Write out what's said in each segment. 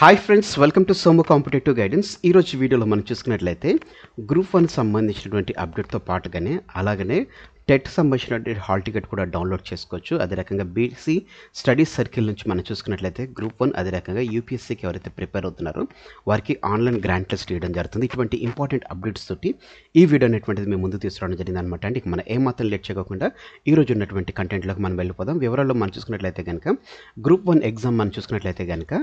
Hi friends, welcome to Somu competitive guidance. ఈరోజు వీడియోలో మనం చూసుకున్నట్లయితే గ్రూప్ 1 సంబంధించినటువంటి అప్డేట్తో పాటుగానే అలాగనే టెట్ సంబంధించినటువంటి హాల్ టికెట్ కూడా డౌన్లోడ్ చేసుకోవచ్చు. అదే రకంగా బీసీ స్టడీస్ సర్కిల్ నుంచి మనం చూసుకున్నట్లయితే గ్రూప్ 1 అదే రకంగా యూపీఎస్సీకి ఎవరైతే ప్రిపేర్ అవుతున్నారో వారికి ఆన్లైన్ గ్రాంట్ టెస్ట్ ఇవ్వడం జరుగుతుంది. ఇటువంటి ఇంపార్టెంట్ అప్డేట్స్ తోటి ఈ వీడియో అనేటువంటిది మేము ముందు తీసుకురావడం జరిగింది అనమాట. అంటే మనం ఏమాత్రం లేట్ చేయకుండా ఈ రోజు ఉన్నటువంటి కంటెంట్లోకి మనం వెళ్ళిపోదాం. వివరాల్లో మనం చూసుకున్నట్లయితే కనుక గ్రూప్ 1 ఎగ్జామ్ మనం చూసుకున్నట్లయితే కనుక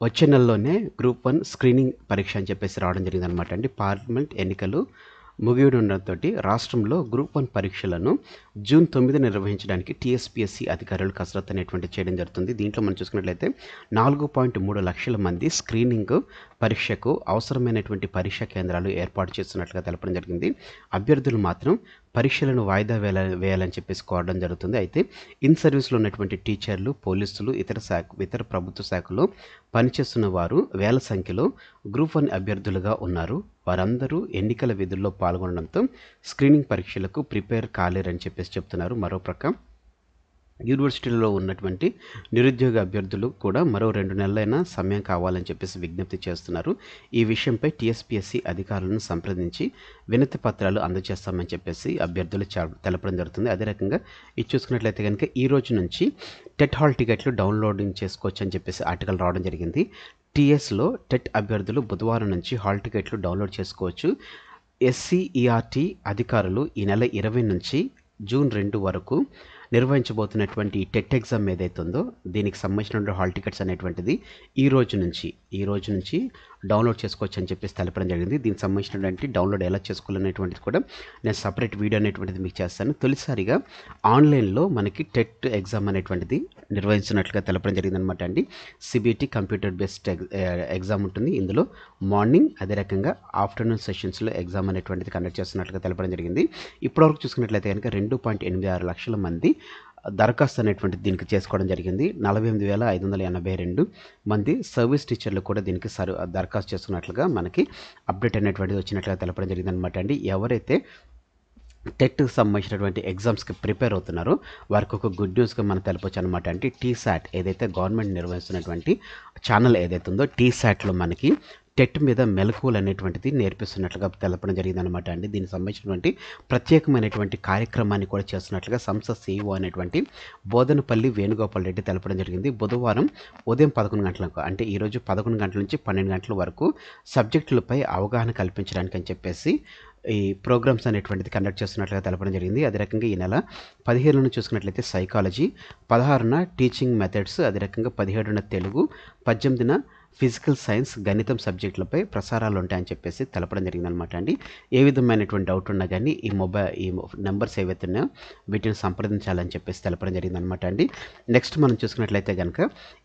వచ్చే నెలలోనే గ్రూప్ 1 స్క్రీనింగ్ పరీక్ష అని చెప్పేసి రావడం జరిగిందనమాట అండి. పార్లమెంట్ ఎన్నికలు ముగియడంతో రాష్ట్రంలో గ్రూప్ 1 పరీక్షలను జూన్ 9 నిర్వహించడానికి టీఎస్పీఎస్సీ అధికారులు కసరత్తు అనేటువంటి చేయడం జరుగుతుంది. దీంట్లో మనం చూసుకున్నట్లయితే 4.3 లక్షల మంది స్క్రీనింగ్ పరీక్షకు అవసరమైనటువంటి పరీక్షా కేంద్రాలు ఏర్పాటు చేస్తున్నట్లుగా తెలపడం జరిగింది. అభ్యర్థులు మాత్రం పరీక్షలను వాయిదా వేయాలని చెప్పేసి కోరడం జరుగుతుంది. అయితే ఇన్ సర్వీస్లో ఉన్నటువంటి టీచర్లు, పోలీసులు, ఇతర ప్రభుత్వ శాఖలో పనిచేస్తున్న వారు వేల సంఖ్యలో గ్రూప్ 1 అభ్యర్థులుగా ఉన్నారు. వారందరూ ఎన్నికల విధుల్లో పాల్గొనడంతో స్క్రీనింగ్ పరీక్షలకు ప్రిపేర్ కాలేరని చెప్పేసి చెప్తున్నారు. మరోప్రక్క యూనివర్సిటీలలో ఉన్నటువంటి నిరుద్యోగ అభ్యర్థులు కూడా మరో 2 నెలలైనా సమయం కావాలని చెప్పేసి విజ్ఞప్తి చేస్తున్నారు. ఈ విషయంపై టీఎస్పీఎస్సీ అధికారులను సంప్రదించి వినతి పత్రాలు అందజేస్తామని చెప్పేసి అభ్యర్థులు తెలపడం జరుగుతుంది. అదే రకంగా ఇది చూసుకున్నట్లయితే కనుక ఈ రోజు నుంచి టెట్ హాల్ టికెట్లు డౌన్లోడింగ్ చేసుకోవచ్చు అని చెప్పేసి ఆర్టికల్ రావడం జరిగింది. టీఎస్లో టెట్ అభ్యర్థులు బుధవారం నుంచి హాల్ టికెట్లు డౌన్లోడ్ చేసుకోవచ్చు. ఎస్సీఈఆర్టీ అధికారులు ఈ నెల 20 నుంచి జూన్ 2 వరకు నిర్వహించబోతున్నటువంటి టెట్ ఎగ్జామ్ ఏదైతే ఉందో దీనికి సంబంధించిన హాల్ టికెట్స్ అనేటువంటిది ఈ రోజు నుంచి డౌన్లోడ్ చేసుకోవచ్చు అని చెప్పేసి తెలపడం జరిగింది. దీనికి సంబంధించినటువంటి డౌన్లోడ్ ఎలా చేసుకోవాలనేటువంటిది కూడా నేను సపరేట్ వీడియో అనేటువంటిది మీకు చేస్తాను. తొలిసారిగా ఆన్లైన్లో మనకి టెట్ ఎగ్జామ్ అనేటువంటిది నిర్వహించినట్లుగా తెలపడం జరిగిందనమాట అండి. సిబిటి కంప్యూటర్ బేస్డ్ ఎగ్జామ్ ఉంటుంది. ఇందులో మార్నింగ్ అదే రకంగా ఆఫ్టర్నూన్ సెషన్స్లో ఎగ్జామ్ అనేటువంటిది కండక్ట్ చేస్తున్నట్లుగా తెలపడం జరిగింది. ఇప్పటివరకు చూసుకున్నట్లయితే కనుక 2.86 లక్షల మంది దరఖాస్తు అనేటువంటిది దీనికి చేసుకోవడం జరిగింది. 48,582 మంది సర్వీస్ టీచర్లు కూడా దీనికి దరఖాస్తు చేసుకున్నట్లుగా మనకి అప్డేట్ అనేటువంటిది వచ్చినట్లుగా తెలపడం జరిగింది అనమాట అండి. ఎవరైతే టెట్ సంబంధించినటువంటి ఎగ్జామ్స్కి ప్రిపేర్ అవుతున్నారో వారికి ఒక గుడ్ న్యూస్గా మనం తెలపొచ్చు అనమాట. అంటే టీశాట్ ఏదైతే గవర్నమెంట్ నిర్వహిస్తున్నటువంటి ఛానల్ ఏదైతే ఉందో టీశాట్లో మనకి టెట్ మీద మెలకువలు అనేటువంటిది నేర్పిస్తున్నట్లుగా తెలపడం జరిగిందనమాట అండి. దీనికి సంబంధించినటువంటి ప్రత్యేకమైనటువంటి కార్యక్రమాన్ని కూడా చేస్తున్నట్లుగా సంస్థ CEO అనేటువంటి బోధనపల్లి వేణుగోపాల్ రెడ్డి తెలపడం జరిగింది. బుధవారం ఉదయం 11 గంటలకు అంటే ఈరోజు 11 గంటల నుంచి 12 గంటల వరకు సబ్జెక్టులపై అవగాహన కల్పించడానికి అని చెప్పేసి ఈ ప్రోగ్రామ్స్ అనేటువంటిది కండక్ట్ చేస్తున్నట్లుగా తెలపడం జరిగింది. అదే రకంగా ఈ నెల 15 చూసుకున్నట్లయితే సైకాలజీ, 16న టీచింగ్ మెథడ్స్, అదే రకంగా 17న తెలుగు, 18న ఫిజికల్ సైన్స్, గణితం సబ్జెక్టులపై ప్రసారాలు ఉంటాయని చెప్పేసి తెలపడం జరిగిందనమాట అండి. ఏ విధమైనటువంటి డౌట్ ఉన్నా కానీ ఈ నెంబర్స్ ఏవైతే ఉన్నాయో వీటిని సంప్రదించాలని చెప్పేసి తెలపడం జరిగిందనమాట అండి. నెక్స్ట్ మనం చూసుకున్నట్లయితే కనుక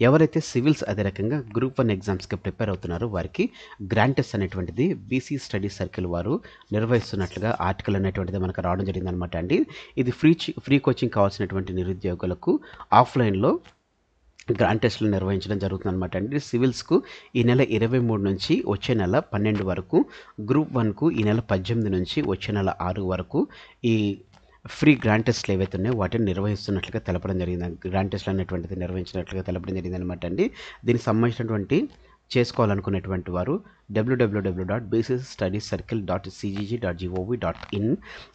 ఎవరైతే సివిల్స్ అదే రకంగా గ్రూప్ 1 ఎగ్జామ్స్కి ప్రిపేర్ అవుతున్నారో వారికి గ్రాంట్ టెస్ట్ అనేటువంటిది బీసీ స్టడీస్ సర్కిల్ వారు నిర్వహిస్తున్నట్లుగా ఆర్టికల్ అనేటువంటిది మనకు రావడం జరిగిందనమాట అండి. ఇది ఫ్రీ కోచింగ్ కావాల్సినటువంటి నిరుద్యోగులకు ఆఫ్లైన్లో గ్రాంట్ టెస్టులు నిర్వహించడం జరుగుతుంది అనమాట అండి. సివిల్స్కు ఈ నెల 23 నుంచి వచ్చే నెల 12 వరకు, గ్రూప్ 1కు ఈ నెల 18 నుంచి వచ్చే నెల 6 వరకు ఈ ఫ్రీ గ్రాంట్ టెస్ట్లు ఏవైతే ఉన్నాయో వాటిని నిర్వహిస్తున్నట్లుగా తెలపడం జరిగింది. గ్రాంట్ టెస్ట్లు అనేటువంటిది నిర్వహించినట్లుగా తెలపడం జరిగింది అనమాట అండి. దీనికి సంబంధించినటువంటి చేసుకోవాలనుకునేటువంటి వారు www.bcstudiescircle.cgg.gov.in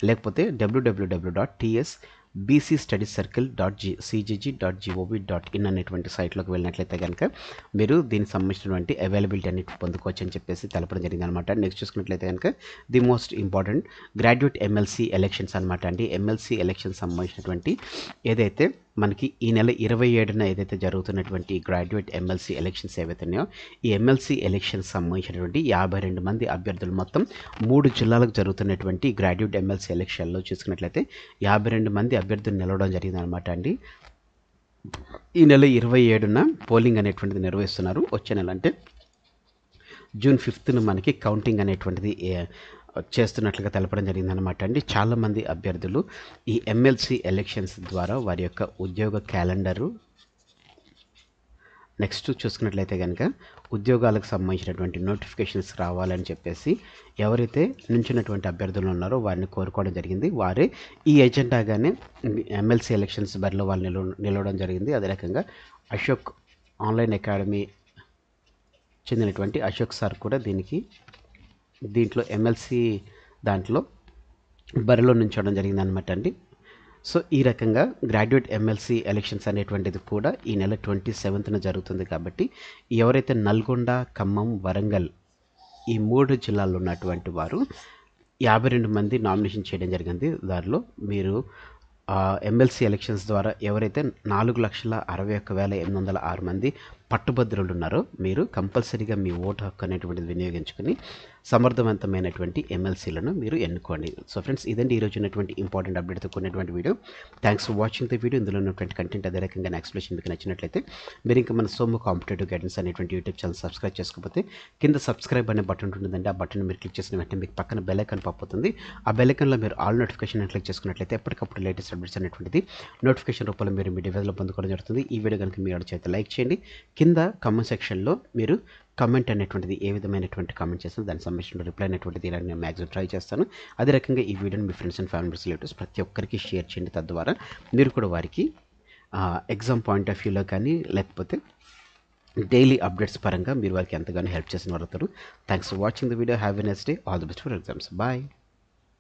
లేకపోతే www.bcstudiescircle.cgg.gov.in అనేటువంటి సైట్లోకి వెళ్ళినట్లయితే కనుక మీరు దీనికి సంబంధించినటువంటి అవైలబిలిటీ అనేది పొందుకోవచ్చు అని చెప్పేసి తెలపడం జరిగింది అనమాట. నెక్స్ట్ చూసుకున్నట్లయితే కనుక the most important graduate MLC elections అనమాట అండి. ఎమ్మెల్సీ ఎలక్షన్స్ సంబంధించినటువంటి ఏదైతే మనకి ఈ నెల 27న ఏదైతే జరుగుతున్నటువంటి గ్రాడ్యుయేట్ ఎమ్మెల్సీ ఎలక్షన్స్ ఏవైతే ఉన్నాయో ఈ ఎమ్మెల్సీ ఎలక్షన్స్ సంబంధించినటువంటి 52 మంది అభ్యర్థులు మొత్తం 3 జిల్లాలకు జరుగుతున్నటువంటి గ్రాడ్యుయేట్ ఎమ్మెల్సీ ఎలక్షన్లో చూసుకున్నట్లయితే 52 మంది అభ్యర్థులు నిలవడం జరిగింది అనమాట అండి. ఈ నెల 27న పోలింగ్ అనేటువంటిది నిర్వహిస్తున్నారు. వచ్చే నెల అంటే జూన్ 5న మనకి కౌంటింగ్ అనేటువంటిది చేస్తున్నట్లుగా తెలపడం జరిగిందనమాట అండి. చాలామంది అభ్యర్థులు ఈ ఎమ్మెల్సీ ఎలక్షన్స్ ద్వారా వారి యొక్క ఉద్యోగ క్యాలెండరు నెక్స్ట్ చూసుకున్నట్లయితే కనుక ఉద్యోగాలకు సంబంధించినటువంటి నోటిఫికేషన్స్ రావాలని చెప్పేసి ఎవరైతే నుంచినటువంటి అభ్యర్థులు ఉన్నారో వారిని కోరుకోవడం జరిగింది. వారే ఈ ఎజెండాగానే ఎమ్మెల్సీ ఎలక్షన్స్ బరిలో వాళ్ళు నిలవడం జరిగింది. అదే రకంగా అశోక్ ఆన్లైన్ అకాడమీ చెందినటువంటి అశోక్ సార్ కూడా దీంట్లో ఎమ్మెల్సీ దాంట్లో బరిలో నుంచోవడం జరిగింది అనమాట అండి. సో ఈ రకంగా గ్రాడ్యుయేట్ ఎమ్మెల్సీ ఎలక్షన్స్ అనేటువంటిది కూడా ఈ నెల 27న జరుగుతుంది. కాబట్టి ఎవరైతే నల్గొండ, ఖమ్మం, వరంగల్ ఈ 3 జిల్లాల్లో ఉన్నటువంటి వారు 52 మంది నామినేషన్ చేయడం జరిగింది. దానిలో మీరు ఎమ్మెల్సీ ఎలక్షన్స్ ద్వారా ఎవరైతే 4,61,806 మంది పట్టుభద్రులు ఉన్నారో మీరు కంపల్సరీగా మీ ఓటు హక్కు అనేటువంటిది వినియోగించుకొని సమర్థవంతమైనటువంటి ఎమ్మెల్సీలను మీరు ఎన్నుకోండి. సో ఫ్రెండ్స్, ఇదండి ఈరోజు ఉన్నటువంటి ఇంపార్టెంట్ అప్డేట్తో కూడినటువంటి video. Thanks for watching the video. ఇందులో ఉన్నటువంటి కంటెంట్ అదే రకంగా ఎక్స్ప్లెనేషన్ మీకు నచ్చినట్లయితే మీరు ఇంకా మన సోము కాంపిటేటివ్ గైడెన్స్ అనేటువంటి యూట్యూబ్ ఛానల్ సబ్స్క్రైబ్ చేసుకోకపోతే కింద సబ్స్క్రైబ్ అనే బటన్ ఉంటుందండి. ఆ బటన్ మీరు క్లిక్ చేసిన వెంటనే మీకు పక్కన బెల్ ఐకాన్ పప్పుతుంది. ఆ బెల్ ఐకాన్లో మీరు ఆల్ నోటిఫికేషన్ క్లిక్ చేసుకున్నట్లయితే ఎప్పటికప్పుడు లేటెస్ట్ అప్డేట్స్ అనేటువంటిది నోటిఫికేషన్ రూపంలో మీరు మీ డివైస్లో పొందుకోవడం జరుగుతుంది. ఈ వీడియో కనుక మీరు చేస్తే లైక్ చేయండి. కింద కామెంట్ సెక్షన్లో మీరు కమెంట్ అనేటువంటిది ఏ విధమైనటువంటి కామెంట్ చేస్తాను దానికి సంబంధించిన రిప్లై అనేటువంటిది ఇలా నేను మ్యాక్సిమం ట్రై చేస్తాను. అదే రకంగా ఈ వీడియోని మీ ఫ్రెండ్స్ అండ్ ఫ్యామిలీస్ రిలేటివ్స్ ప్రతి ఒక్కరికి షేర్ చేయండి. తద్వారా మీరు కూడా వారికి ఎగ్జామ్ పాయింట్ ఆఫ్ వ్యూలో కానీ లేకపోతే డైలీ అప్డేట్స్ పరంగా మీరు వారికి ఎంతగానో హెల్ప్ చేసిన వారు అవుతారు. Thanks for watching the video. Have a nice day. All the best for exams. Bye.